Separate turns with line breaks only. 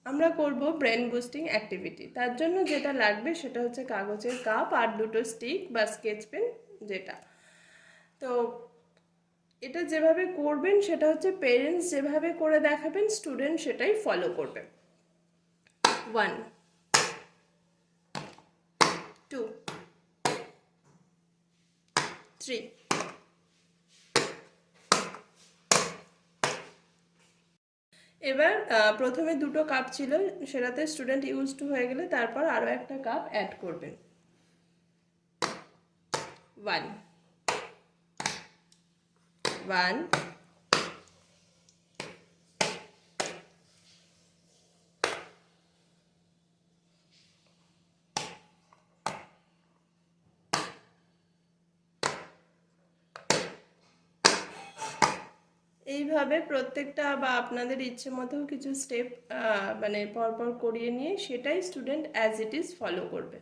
আমরা করব brain boosting activity. তার জন্য যেটা লাগবে সেটা হচ্ছে কাগজের কাপ আর দুটো স্টিক বা স্কেচ পেন যেটা। তো এটা যেভাবে করবেন সেটা হচ্ছে পেরেন্টস যেভাবে করে দেখাবেন স্টুডেন্ট সেটাই ফলো করবে। 1 2 3। এবার প্রথমে দুটো কাপ ছিল, সেটাতে স্টুডেন্ট ইউজ টু হয়ে গেলে তারপর আরও একটা কাপ অ্যাড করবেন। 1 1 এইভাবে প্রত্যেকটা বা আপনাদের ইচ্ছে মতো কিছু স্টেপ মানে পরপর করিয়ে নিয়ে সেটাই student as it is follow করবে।